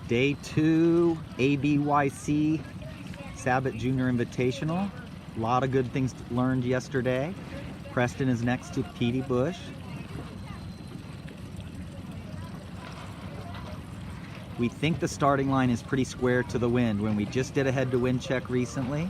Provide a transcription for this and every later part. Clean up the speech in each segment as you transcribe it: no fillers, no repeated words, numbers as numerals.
Day 2, ABYC Sabot Junior Invitational. A lot of good things learned yesterday. Preston is next to Petey Bush. We think the starting line is pretty square to the wind. When we just did a head-to-wind check recently,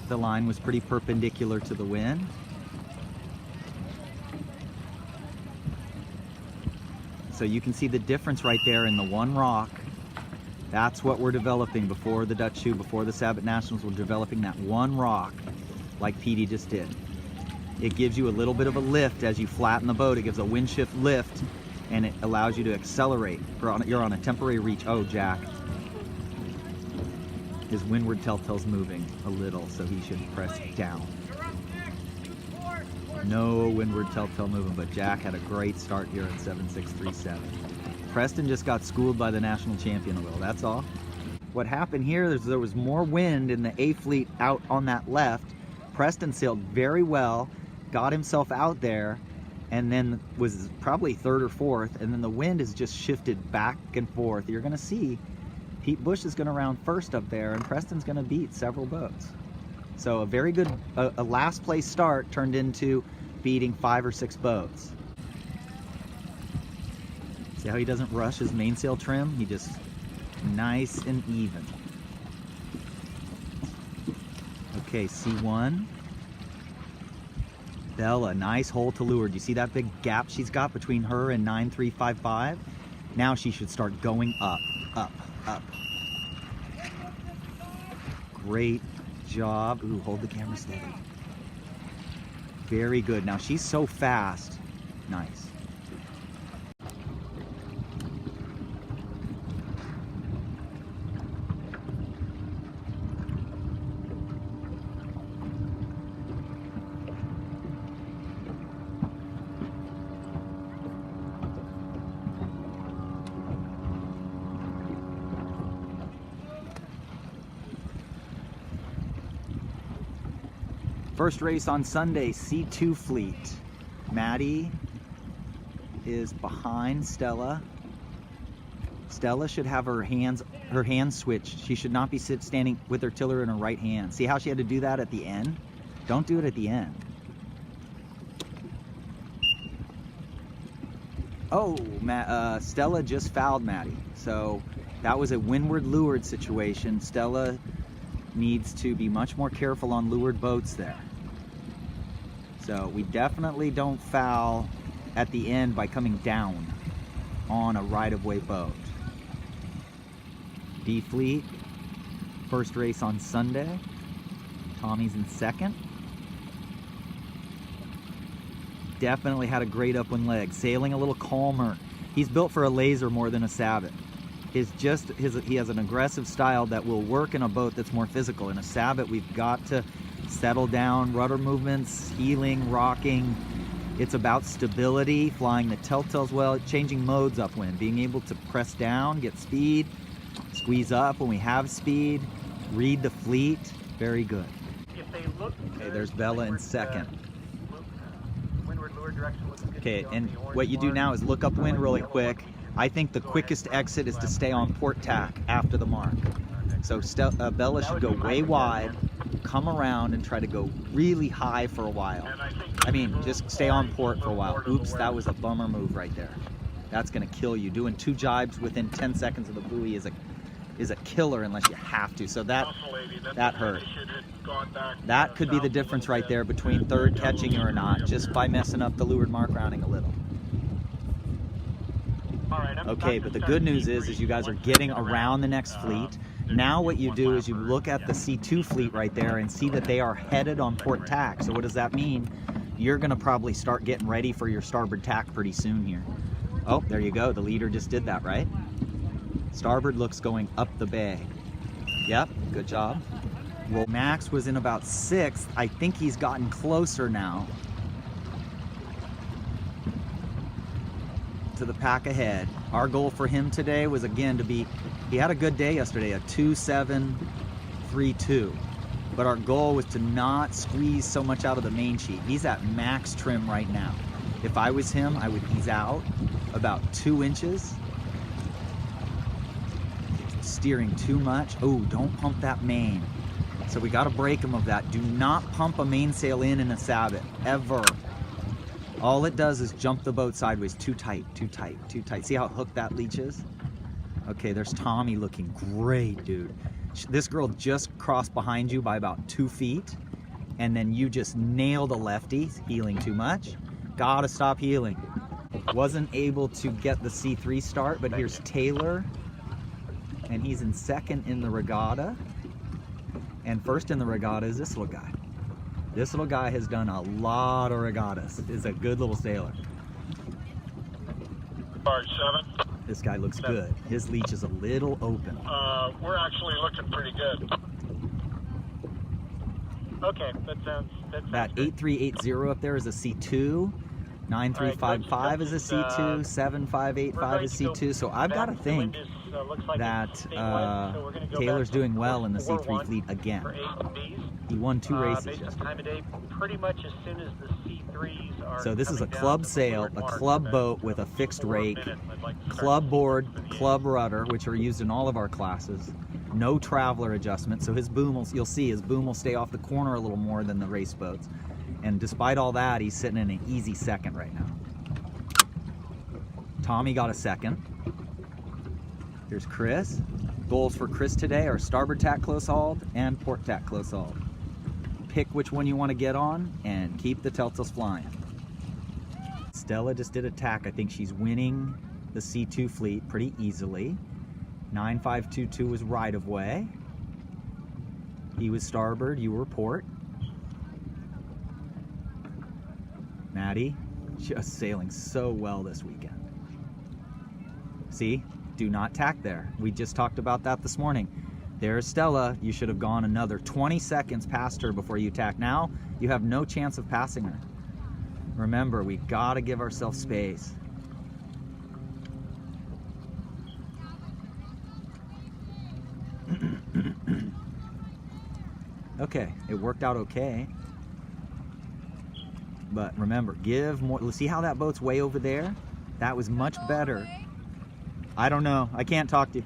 the line was pretty perpendicular to the wind. So you can see the difference right there in the one rock. That's what we're developing before the Dutch Shoe, before the Sabot Nationals. We're developing that one rock like Petey just did. It gives you a little bit of a lift as you flatten the boat. It gives a wind shift lift and it allows you to accelerate. You're on a temporary reach. Oh, Jack. His windward telltale's moving a little, so he should press down. No windward telltale moving, but Jack had a great start here at 7637. Preston just got schooled by the national champion a little, that's all. What happened here is there was more wind in the A fleet out on that left. Preston sailed very well, got himself out there, and then was probably third or fourth, and then the wind has just shifted back and forth. You're gonna see Pete Bush is gonna round first up there, and Preston's gonna beat several boats. So a very good, a last place start turned into beating 5 or 6 boats. See how he doesn't rush his mainsail trim? He just nice and even. Okay, C1. Bella, nice hole to leeward. You see that big gap she's got between her and 9355? Now she should start going up, up, up. Great job. Ooh, hold the camera steady. Very good. Now she's so fast. Nice. First race on Sunday, C2 fleet. Maddie is behind Stella. Stella should have her hands switched. She should not be standing with her tiller in her right hand. See how she had to do that at the end? Don't do it at the end. Oh, Stella just fouled Maddie. So that was a windward leeward situation. Stella needs to be much more careful on leeward boats there. So we definitely don't foul at the end by coming down on a right-of-way boat. D fleet, first race on Sunday. Tommy's in second. Definitely had a great upwind leg, sailing a little calmer. He's built for a laser more than a Sabot. He has an aggressive style that will work in a boat that's more physical. In a Sabot, we've got to settle down, rudder movements, heeling, rocking. It's about stability, flying the telltales well, changing modes upwind, being able to press down, get speed, squeeze up when we have speed, read the fleet. Very good. Okay, there's Bella in second. Okay, and what you do now is look upwind really quick. I think the quickest exit is to stay on port tack after the mark. So Bella should go way wide, come around and try to go really high for a while. I mean, just stay on port for a while. Oops, that was a bummer move right there. That's gonna kill you. Doing 2 jibes within 10 seconds of the buoy is a killer unless you have to. So that hurt. That could be the difference right there between third catching or not, just by messing up the leeward mark rounding a little. Okay, but the good news is you guys are getting around the next fleet. Now what you do is you look at the C2 fleet right there and see that they are headed on port tack. So what does that mean? You're gonna probably start getting ready for your starboard tack pretty soon here. Oh, there you go. The leader just did that, right? Starboard looks going up the bay. Yep, good job. Well, Max was in about 6th. I think he's gotten closer now to the pack ahead. Our goal for him today was again to be, he had a good day yesterday, a 2.732. But our goal was to not squeeze so much out of the main sheet. He's at max trim right now. If I was him, I would ease out about 2 inches steering too much. Oh, don't pump that main. So we got to break him of that. Do not pump a mainsail in a Sabot, ever. All it does is jump the boat sideways. Too tight, too tight, too tight. See how hooked that leech is? Okay, there's Tommy looking great, dude. This girl just crossed behind you by about 2 feet, and then you just nailed a lefty. Heeling too much. Gotta stop heeling. Wasn't able to get the C3 start, but here's Taylor, and he's in second in the regatta. And first in the regatta is this little guy. This little guy has done a lot of regattas. Is a good little sailor. Barge 7. This guy looks good. His leech is a little open. We're actually looking pretty good. Okay, that 8380 up there is a C2. 9355 is a C2. 7585 is C2. So I've got to think that Taylor's doing well in the C3 fleet again. He won 2 races yesterday. Pretty much as soon as the C3s are. So this is a club sail, a club boat with a fixed rake, club board, club rudder, which are used in all of our classes. No traveler adjustment, so his boom will, you'll see his boom will stay off the corner a little more than the race boats. And despite all that, he's sitting in an easy second right now. Tommy got a second. Here's Chris. Goals for Chris today are starboard tack close hauled and port tack close hauled. Pick which one you want to get on and keep the telltales flying. Stella just did a tack. I think she's winning the C2 fleet pretty easily. 9522 was right of way. He was starboard, you were port. Maddie, just sailing so well this weekend. See, do not tack there. We just talked about that this morning. There's Stella. You should have gone another 20 seconds past her before you tack. Now you have no chance of passing her. Remember, we gotta give ourselves space. Okay, it worked out okay. But remember, give more. See how that boat's way over there? That was much better. I don't know. I can't talk to you.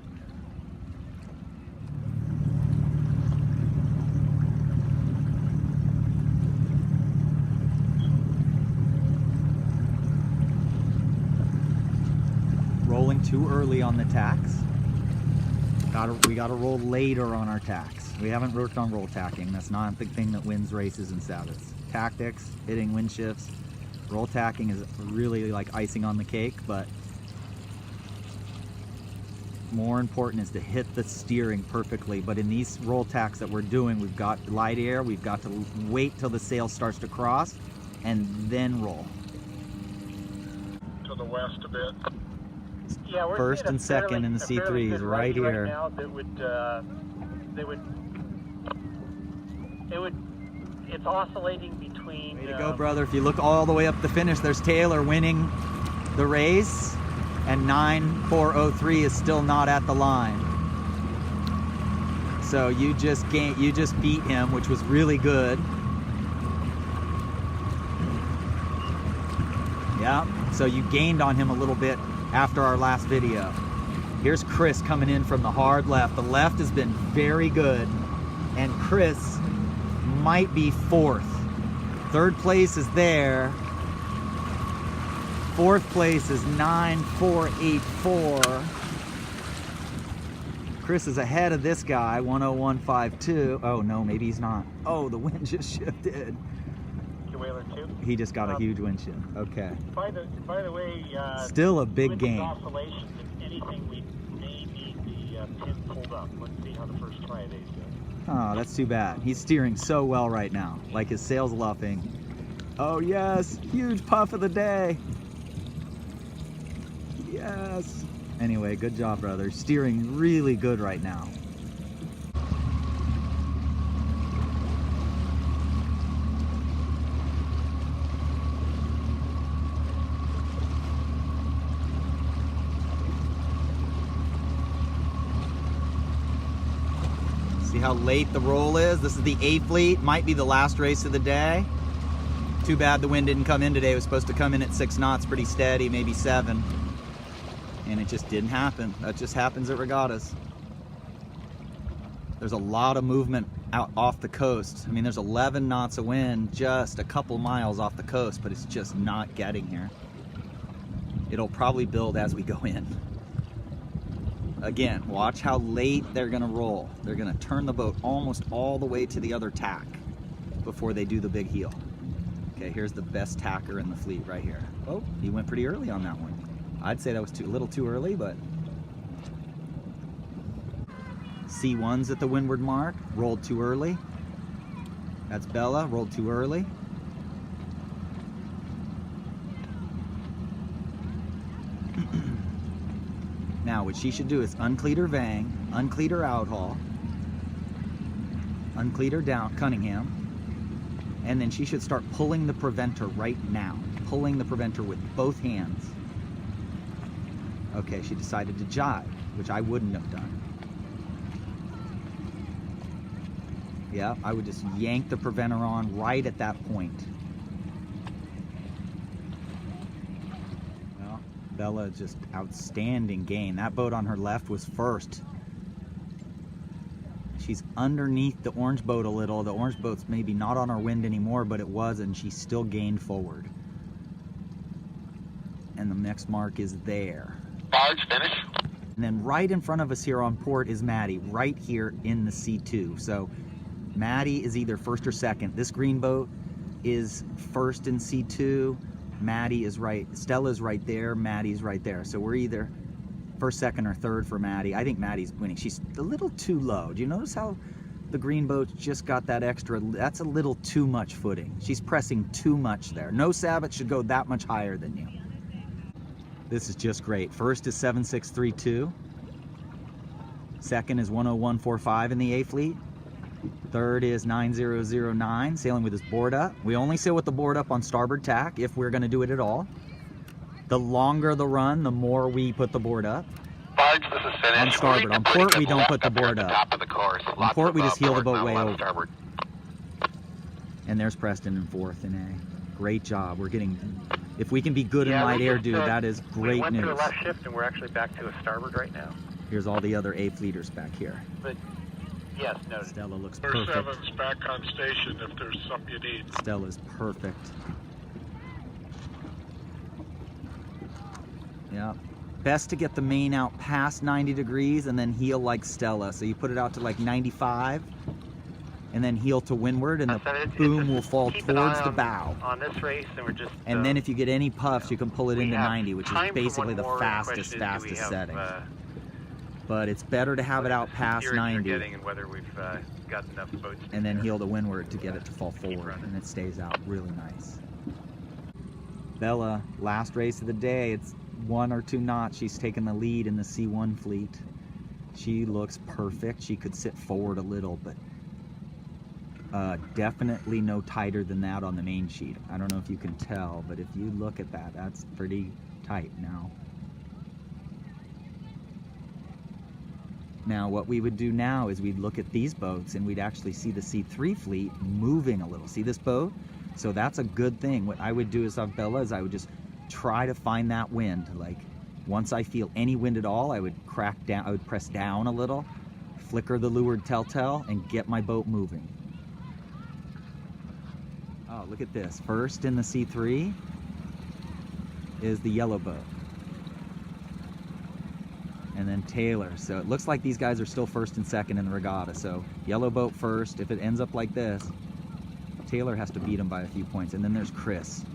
Rolling too early on the tacks. We gotta roll later on our tacks. We haven't worked on roll tacking. That's not the thing that wins races and Sabots. Tactics, hitting wind shifts. Roll tacking is really like icing on the cake, but more important is to hit the steering perfectly. But in these roll tacks that we're doing, we've got light air, we've got to wait till the sail starts to cross and then roll. To the west a bit. Yeah, we're first and second in the C3s right here. Right now it's oscillating between. Way to go, brother. If you look all the way up the finish, there's Taylor winning the race, and 9403 is still not at the line. So you just beat him, which was really good. Yeah, so you gained on him a little bit after our last video. Here's Chris coming in from the hard left. The left has been very good, and Chris might be 4th. 3rd place is there. 4th place is 9484. Chris is ahead of this guy, 10152. Oh no, maybe he's not. Oh, the wind just shifted. Whaler 2. He just got a huge wind shift. Okay. By the way, still a big game. Oscillations, if anything, we may need the pin pulled up. Let's see how the first try of these goes. Oh, that's too bad. He's steering so well right now. Like his sail's luffing. Oh yes, huge puff of the day. Yes. Anyway, good job, brother. Steering really good right now. See how late the roll is? This is the A fleet, might be the last race of the day. Too bad the wind didn't come in today. It was supposed to come in at 6 knots, pretty steady, maybe 7. And it just didn't happen. That just happens at regattas. There's a lot of movement out off the coast. I mean, there's 11 knots of wind just a couple miles off the coast, but it's just not getting here. It'll probably build as we go in. Again, watch how late they're gonna roll. They're gonna turn the boat almost all the way to the other tack before they do the big heel. Okay, here's the best tacker in the fleet right here. Oh, he went pretty early on that one. I'd say that was a little too early, but C1's at the windward mark, rolled too early. That's Bella, rolled too early. Now what she should do is uncleat her Vang, uncleat her Outhaul, uncleat her down Cunningham, and then she should start pulling the preventer right now. Pulling the preventer with both hands. Okay, she decided to jibe, which I wouldn't have done. Yeah, I would just yank the preventer on right at that point. Well, Bella, just outstanding gain. That boat on her left was first. She's underneath the orange boat a little. The orange boat's maybe not on our wind anymore, but it was, and she still gained forward. And the next mark is there. Barge finish. And then right in front of us here on port is Maddie, right here in the C2. So Maddie is either first or second. This green boat is first in C2. Maddie is right, Stella's right there, Maddie's right there. So we're either first, second, or third for Maddie. I think Maddie's winning. She's a little too low. Do you notice how the green boat just got that extra? That's a little too much footing. She's pressing too much there. No Sabot should go that much higher than you. This is just great. First is 7632. Second is 10145 in the A fleet. Third is 9009, sailing with his board up. We only sail with the board up on starboard tack if we're going to do it at all. The longer the run, the more we put the board up. Barge, this is finished. On starboard. On port, we don't put the board up. Top of the course. On port, we just heel the boat way over. Starboard. And there's Preston in fourth in A. Great job. We're getting, if we can be good in light air, dude, that is great we went news. through a left shift and we're actually back to a starboard right now. Here's all the other A fleeters back here. But yes, noted. Stella looks Number perfect. 7's back on station if there's something you need. Stella's perfect. Yeah. Best to get the main out past 90 degrees and then heel like Stella. So you put it out to like 95 and then heel to windward and the boom will fall towards the bow. On this race, and we're just. And then if you get any puffs, you can pull it we into have 90, which is time for basically one the more. fastest Question is, do we have, setting. But it's better to have it out past steerage we're 90 getting and whether we've got enough boats and then heel to windward to get it to fall forward, and it stays out really nice. Bella, last race of the day, it's 1 or 2 knots. She's taking the lead in the C1 fleet. She looks perfect. She could sit forward a little, but definitely no tighter than that on the main sheet. I don't know if you can tell, but if you look at that, that's pretty tight now. Now, what we would do now is we'd look at these boats and we'd actually see the C3 fleet moving a little. See this boat? So that's a good thing. What I would do is on Bella is I would just try to find that wind. Like once I feel any wind at all, I would crack down, I would press down a little, flicker the leeward telltale, and get my boat moving. Oh, look at this. First in the C3 is the yellow boat. And then Taylor. So it looks like these guys are still first and second in the regatta. So yellow boat first. If it ends up like this, Taylor has to beat him by a few points. And then there's Chris.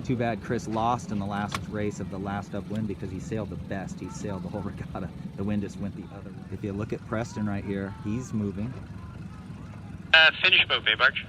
Too bad Chris lost in the last race of the last upwind because he sailed the best. He sailed the whole regatta. The wind just went the other way. If you look at Preston right here, he's moving. Finish boat, Bay Barge.